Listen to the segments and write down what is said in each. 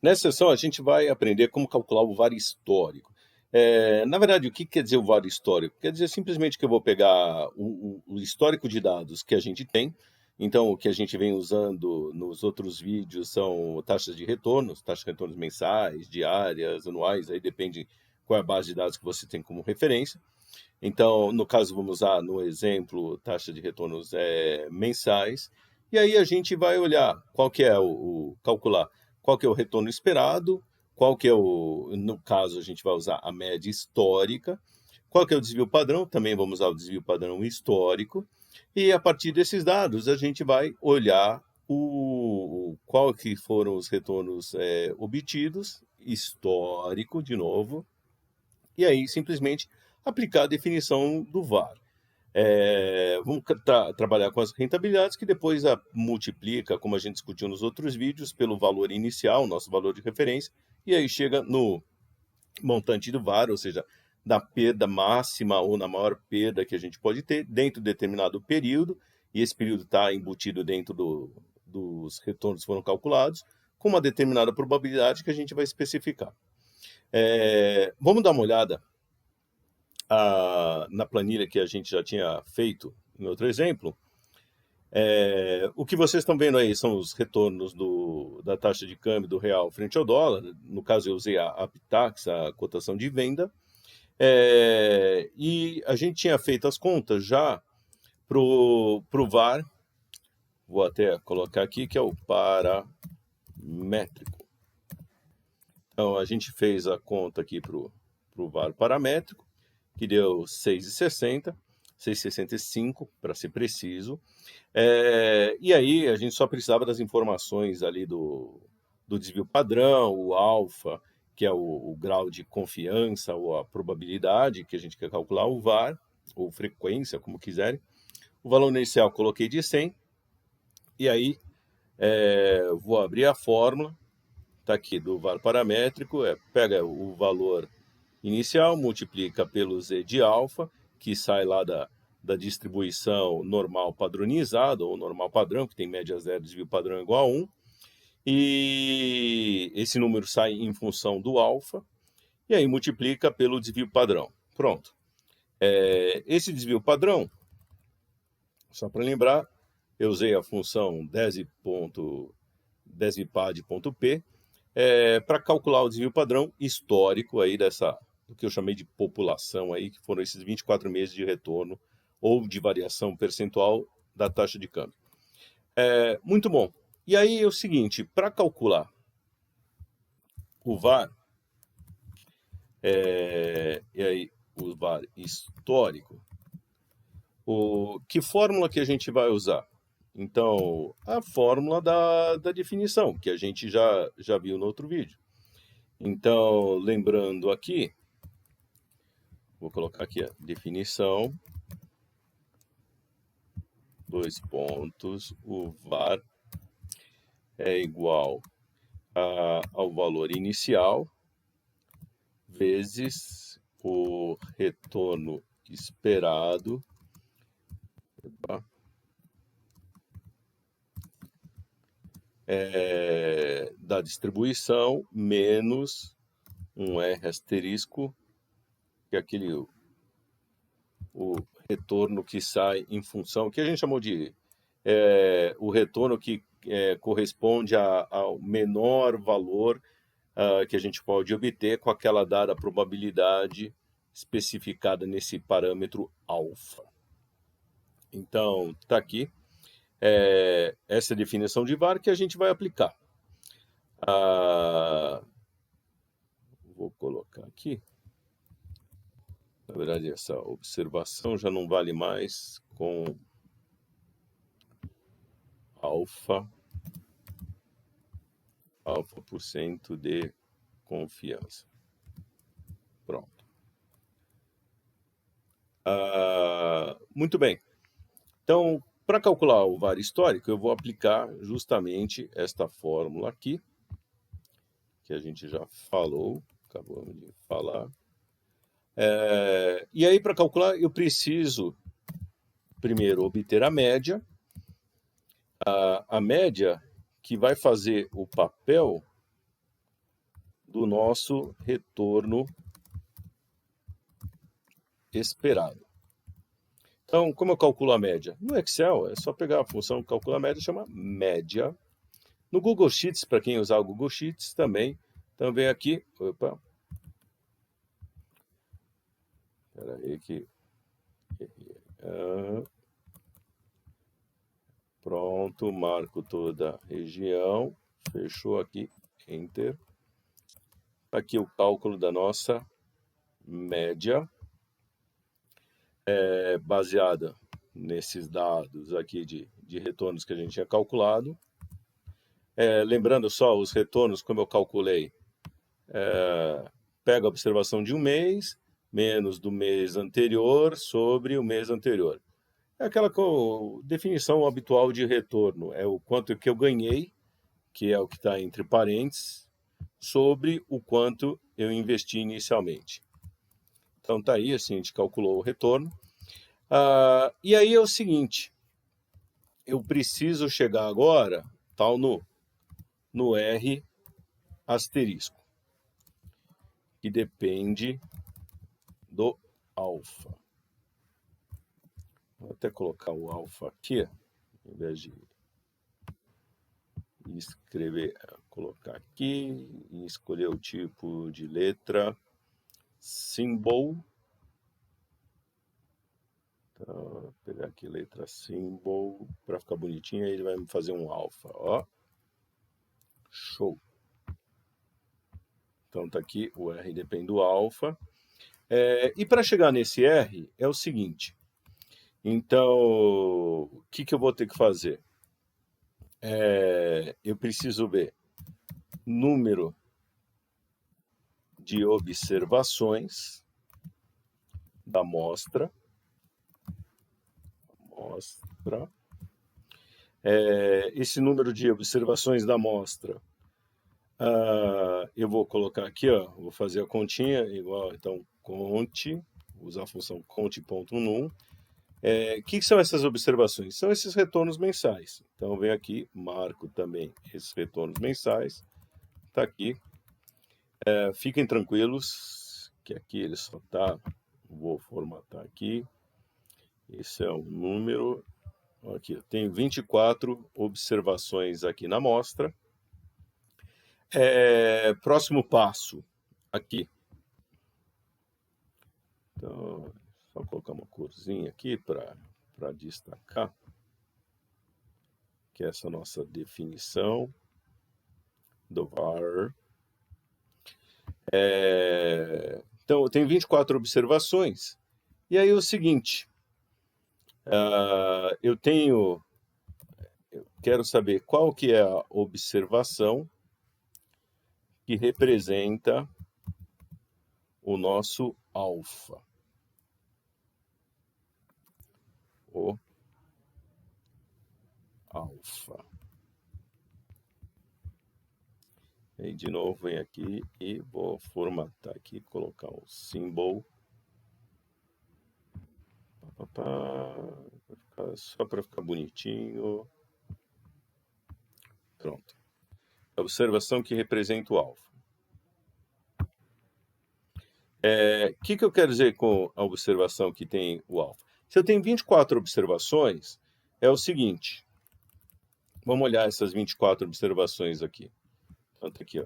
Nessa sessão, a gente vai aprender como calcular o VAR histórico. Na verdade, o que quer dizer o VAR histórico? Quer dizer simplesmente que eu vou pegar o histórico de dados que a gente tem. Então, o que a gente vem usando nos outros vídeos são taxas de retornos mensais, diárias, anuais, aí depende qual é a base de dados que você tem como referência. Então, no caso, vamos usar no exemplo taxa de retornos mensais. E aí a gente vai olhar qual que é calcular qual que é o retorno esperado, qual que é no caso a gente vai usar a média histórica, qual que é o desvio padrão, também vamos usar o desvio padrão histórico, e a partir desses dados a gente vai olhar qual que foram os retornos obtidos, histórico de novo, e aí simplesmente aplicar a definição do VAR. Vamos trabalhar com as rentabilidades, que depois multiplica, como a gente discutiu nos outros vídeos, pelo valor inicial, nosso valor de referência, e aí chega no montante do VAR, ou seja, da perda máxima ou na maior perda que a gente pode ter dentro de determinado período, e esse período está embutido dentro dos retornos que foram calculados, com uma determinada probabilidade que a gente vai especificar. Vamos dar uma olhada na planilha que a gente já tinha feito em outro exemplo. O que vocês estão vendo aí são os retornos da taxa de câmbio do real frente ao dólar. No caso, eu usei a Aptax, a cotação de venda. E a gente tinha feito as contas já para o VAR. Vou até colocar aqui, que é o paramétrico. Então, a gente fez a conta aqui para o VAR paramétrico, que deu 6,60, 6,65 para ser preciso. E aí a gente só precisava das informações ali do desvio padrão, o alfa, que é o grau de confiança ou a probabilidade que a gente quer calcular, o VAR, ou frequência, como quiserem. O valor inicial coloquei de 100, e aí vou abrir a fórmula, está aqui do VAR paramétrico, pega o valor inicial, multiplica pelo Z de alfa, que sai lá da distribuição normal padronizada, ou normal padrão, que tem média zero, desvio padrão igual a 1. E esse número sai em função do alfa, e aí multiplica pelo desvio padrão. Pronto. Esse desvio padrão, só para lembrar, eu usei a função desvipad.p para calcular o desvio padrão histórico aí do que eu chamei de população aí, que foram esses 24 meses de retorno ou de variação percentual da taxa de câmbio. Muito bom. E aí é o seguinte, para calcular o VAR, e aí o VAR histórico, que fórmula que a gente vai usar? Então, a fórmula da definição, que a gente já viu no outro vídeo. Então, lembrando aqui, vou colocar aqui a definição, 2 pontos, o VAR é igual ao valor inicial vezes o retorno esperado da distribuição menos um R asterisco, que é o retorno que sai em função, que a gente chamou de o retorno que corresponde ao menor valor que a gente pode obter com aquela dada probabilidade especificada nesse parâmetro alfa. Então, está aqui essa definição de VAR que a gente vai aplicar. Vou colocar aqui. Na verdade, essa observação já não vale mais com alfa por cento de confiança. Pronto. Muito bem. Então, para calcular o VAR histórico, eu vou aplicar justamente esta fórmula aqui, que a gente já falou, acabamos de falar. E aí, para calcular, eu preciso primeiro obter a média. A média que vai fazer o papel do nosso retorno esperado. Então, como eu calculo a média? No Excel, é só pegar a função calcular a média, chama média. No Google Sheets, para quem usar o Google Sheets também, então vem aqui, opa, espera aí que... pronto, marco toda a região, fechou aqui, Enter. Aqui o cálculo da nossa média, baseada nesses dados aqui de retornos que a gente tinha calculado. Lembrando só, os retornos, como eu calculei, pega a observação de um mês, menos do mês anterior sobre o mês anterior. É aquela definição habitual de retorno, é o quanto que eu ganhei, que é o que está entre parênteses, sobre o quanto eu investi inicialmente. Então tá aí, assim, a gente calculou o retorno. E aí é o seguinte, eu preciso chegar agora, tal no R asterisco, que depende do alfa. Vou até colocar o alfa aqui, ao invés de escrever, colocar aqui e escolher o tipo de letra symbol. Então, vou pegar aqui letra symbol para ficar bonitinho, aí ele vai me fazer um alfa, ó. Show. Então tá aqui, o R depende do alfa. E para chegar nesse R é o seguinte. Então, o que eu vou ter que fazer? Eu preciso ver número de observações da amostra. Esse número de observações da amostra, eu vou colocar aqui, ó, vou fazer a continha igual, então, conte, usar a função conte.num. Que são essas observações? São esses retornos mensais. Então, venho aqui, marco também esses retornos mensais. Está aqui. Fiquem tranquilos, que aqui ele só está... Vou formatar aqui. Esse é o número. Aqui, eu tenho 24 observações aqui na amostra. Próximo passo, aqui. Então, só colocar uma corzinha aqui para destacar, que é essa nossa definição do var. Então, eu tenho 24 observações. E aí é o seguinte, eu quero saber qual que é a observação que representa o nosso alfa. O alfa. E de novo, vem aqui e vou formatar aqui, colocar um symbol. Só para ficar bonitinho. Pronto. A observação que representa o alfa. O que eu quero dizer com a observação que tem o alfa? Se eu tenho 24 observações, é o seguinte. Vamos olhar essas 24 observações aqui. Então, tá aqui, ó,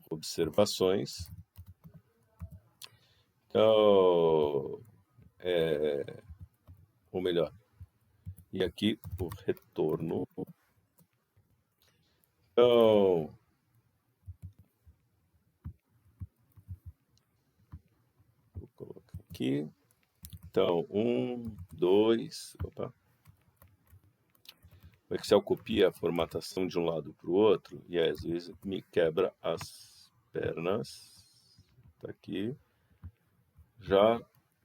observações. Então, ou melhor, e aqui o retorno. Então, vou colocar aqui. Então, 1, 2, opa. O Excel copia a formatação de um lado para o outro e às vezes me quebra as pernas. Tá aqui. Já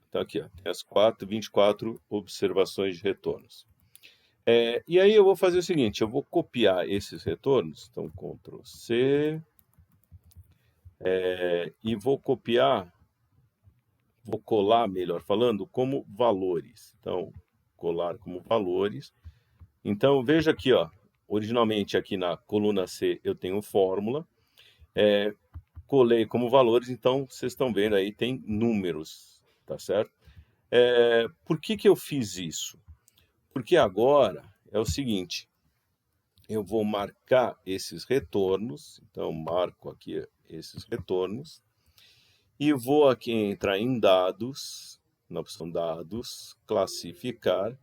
tá aqui, ó, tem as 24 observações de retornos. E aí eu vou fazer o seguinte, eu vou copiar esses retornos, então Ctrl C, e vou copiar, vou colar, melhor falando, como valores. Então, colar como valores. Então, veja aqui, ó, originalmente aqui na coluna C eu tenho fórmula. colei como valores, então vocês estão vendo aí, tem números, tá certo? Por que eu fiz isso? Porque agora é o seguinte, eu vou marcar esses retornos, então marco aqui esses retornos, e vou aqui entrar em dados, na opção dados, classificar,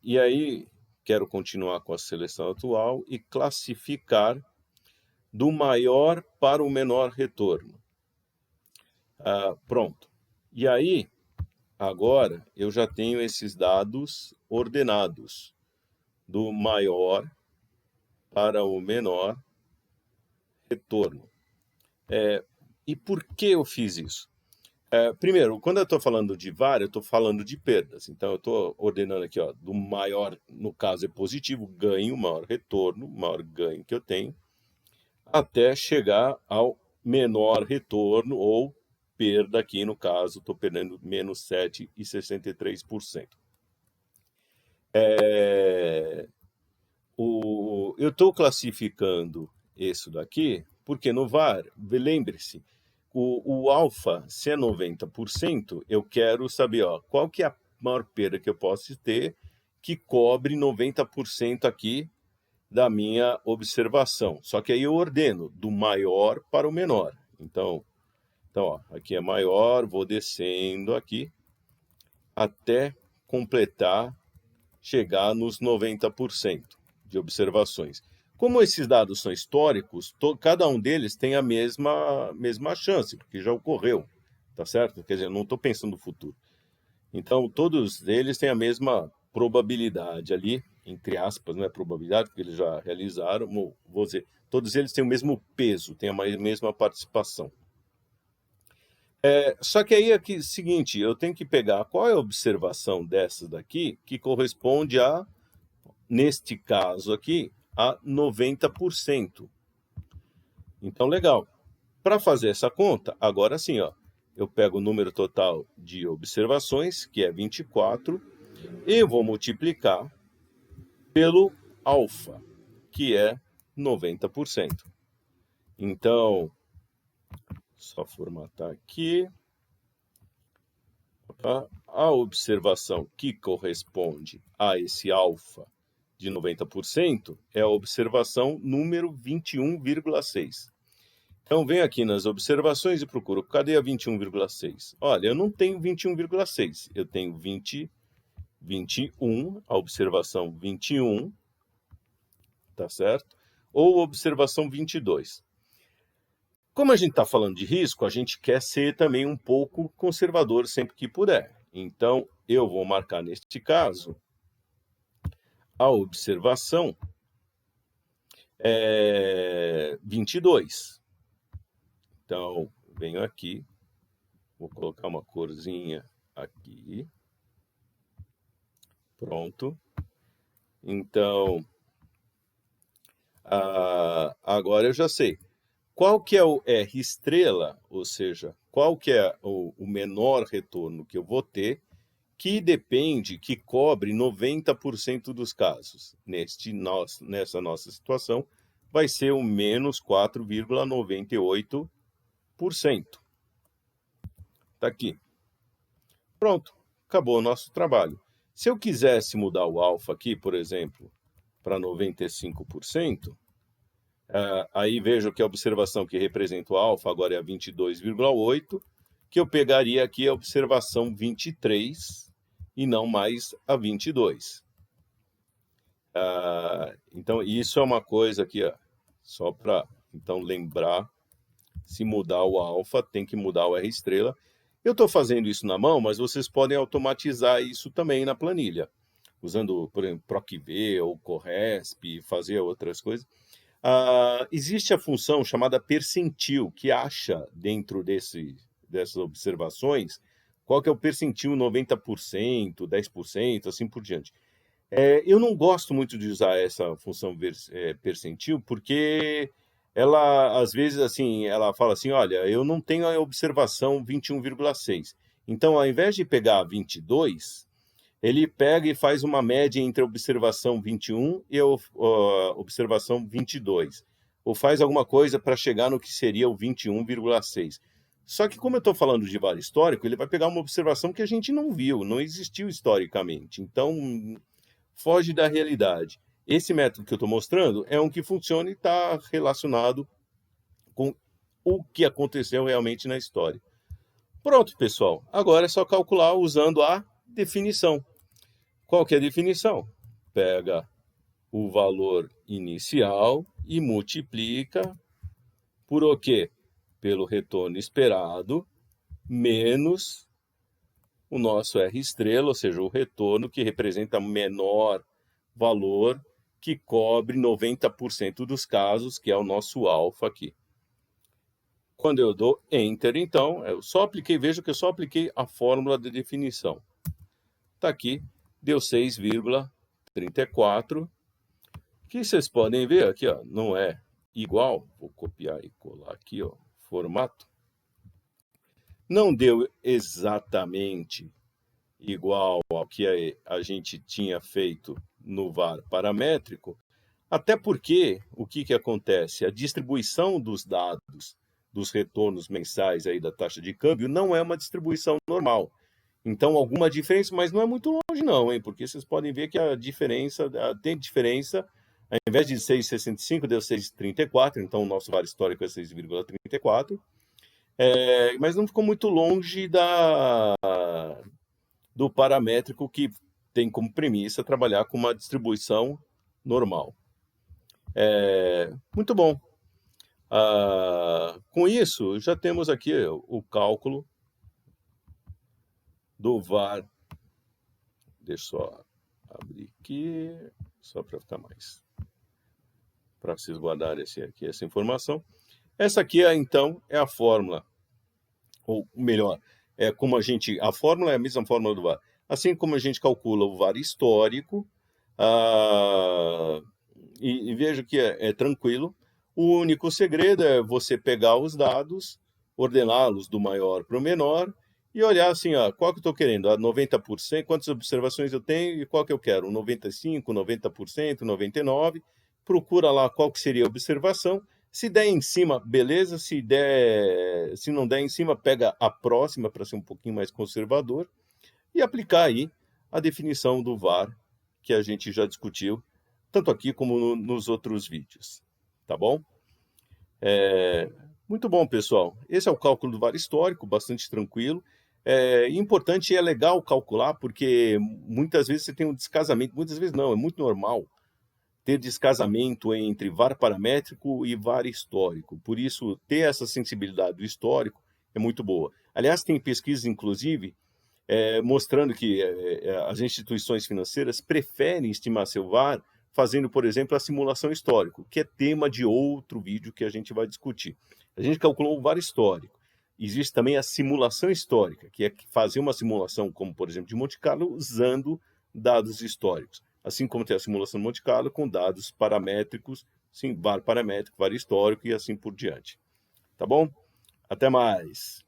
e aí quero continuar com a seleção atual e classificar do maior para o menor retorno. Pronto. E aí, agora eu já tenho esses dados ordenados, do maior para o menor retorno. E por que eu fiz isso? Primeiro, quando eu estou falando de VAR, eu estou falando de perdas. Então, eu estou ordenando aqui, ó, do maior, no caso é positivo, ganho, maior retorno, maior ganho que eu tenho, até chegar ao menor retorno ou perda aqui, no caso, estou perdendo menos 7,63%. Eu estou classificando isso daqui, porque no VAR, lembre-se, o alfa, se é 90%, eu quero saber qual que é a maior perda que eu posso ter que cobre 90% aqui da minha observação. Só que aí eu ordeno do maior para o menor. Então aqui é maior, vou descendo aqui até completar, chegar nos 90% de observações. Como esses dados são históricos, cada um deles tem a mesma chance, porque já ocorreu, tá certo? Quer dizer, eu não estou pensando no futuro. Então, todos eles têm a mesma probabilidade ali, entre aspas, não é probabilidade, porque eles já realizaram, vou dizer, todos eles têm o mesmo peso, têm a mesma participação. Só que aí é o seguinte, eu tenho que pegar qual é a observação dessas daqui que corresponde a, neste caso aqui, a 90%. Então, legal. Para fazer essa conta, agora sim, eu pego o número total de observações, que é 24, e vou multiplicar pelo alfa, que é 90%. Então, só formatar aqui. A observação que corresponde a esse alfa de 90% é a observação número 21,6. Então, venho aqui nas observações e procuro, cadê a 21,6? Olha, eu não tenho 21,6, eu tenho 21, a observação 21, tá certo? Ou observação 22. Como a gente está falando de risco, a gente quer ser também um pouco conservador sempre que puder. Então, eu vou marcar neste caso a observação 22. Então, venho aqui, vou colocar uma corzinha aqui. Pronto. Então, agora eu já sei. Qual que é o R estrela, ou seja, qual que é o menor retorno que eu vou ter, que depende, que cobre 90% dos casos. Nessa nossa situação, vai ser o menos 4,98%. Está aqui. Pronto, acabou o nosso trabalho. Se eu quisesse mudar o alfa aqui, por exemplo, para 95%, aí vejo que a observação que representa o alfa agora é a 22,8, que eu pegaria aqui a observação 23 e não mais a 22. Então, isso é uma coisa aqui, só para então lembrar, se mudar o alfa, tem que mudar o R estrela. Eu estou fazendo isso na mão, mas vocês podem automatizar isso também na planilha, usando, por exemplo, PROC-V ou Corresp, fazer outras coisas. Existe a função chamada percentil, que acha dentro dessas observações qual que é o percentil 90%, 10%, assim por diante. Eu não gosto muito de usar essa função percentil, porque ela, às vezes, assim, ela fala assim, olha, eu não tenho a observação 21,6. Então, ao invés de pegar 22, ele pega e faz uma média entre a observação 21 e a observação 22. ou faz alguma coisa para chegar no que seria o 21,6. Só que como eu estou falando de VAR histórico, ele vai pegar uma observação que a gente não viu, não existiu historicamente. Então, foge da realidade. Esse método que eu estou mostrando é um que funciona e está relacionado com o que aconteceu realmente na história. Pronto, pessoal. Agora é só calcular usando a definição. Qual que é a definição? Pega o valor inicial e multiplica por o quê? Pelo retorno esperado, menos o nosso R estrela, ou seja, o retorno que representa menor valor, que cobre 90% dos casos, que é o nosso alfa aqui. Quando eu dou Enter, então, eu só apliquei, veja que eu só apliquei a fórmula de definição. Está aqui, deu 6,34, que vocês podem ver aqui, ó, não é igual, vou copiar e colar aqui, ó, formato. Não deu exatamente igual ao que a gente tinha feito no VAR paramétrico, até porque o que acontece? A distribuição dos dados dos retornos mensais aí da taxa de câmbio não é uma distribuição normal. Então, alguma diferença, mas não é muito longe não, hein? Porque vocês podem ver que a diferença, tem diferença, ao invés de 6,65, deu 6,34, então o nosso VAR histórico é 6,34, mas não ficou muito longe do paramétrico que tem como premissa trabalhar com uma distribuição normal. Muito bom. Com isso, já temos aqui o cálculo do VAR. Deixa eu só abrir aqui, só para ficar mais, para vocês guardarem aqui essa informação. Essa aqui, então, é a fórmula, ou melhor, a fórmula é a mesma fórmula do VAR. Assim como a gente calcula o VAR histórico, e vejo que é tranquilo. O único segredo é você pegar os dados, ordená-los do maior para o menor e olhar assim, ó, qual que eu estou querendo? 90%, quantas observações eu tenho e qual que eu quero? 95%, 90%, 99%. Procura lá qual que seria a observação. Se der em cima, beleza. Se não der em cima, pega a próxima para ser um pouquinho mais conservador e aplicar aí a definição do VAR que a gente já discutiu, tanto aqui como nos outros vídeos. Tá bom? Muito bom, pessoal. Esse é o cálculo do VAR histórico, bastante tranquilo. Importante e é legal calcular, porque muitas vezes você tem um descasamento, muitas vezes não, é muito normal ter descasamento entre VAR paramétrico e VAR histórico. Por isso, ter essa sensibilidade do histórico é muito boa. Aliás, tem pesquisas, inclusive, mostrando que as instituições financeiras preferem estimar seu VAR fazendo, por exemplo, a simulação histórica, que é tema de outro vídeo que a gente vai discutir. A gente calculou o VAR histórico. Existe também a simulação histórica, que é fazer uma simulação, como, por exemplo, de Monte Carlo, usando dados históricos. Assim como tem a simulação de Monte Carlo com dados paramétricos, sim, VAR paramétrico, VAR histórico e assim por diante. Tá bom? Até mais!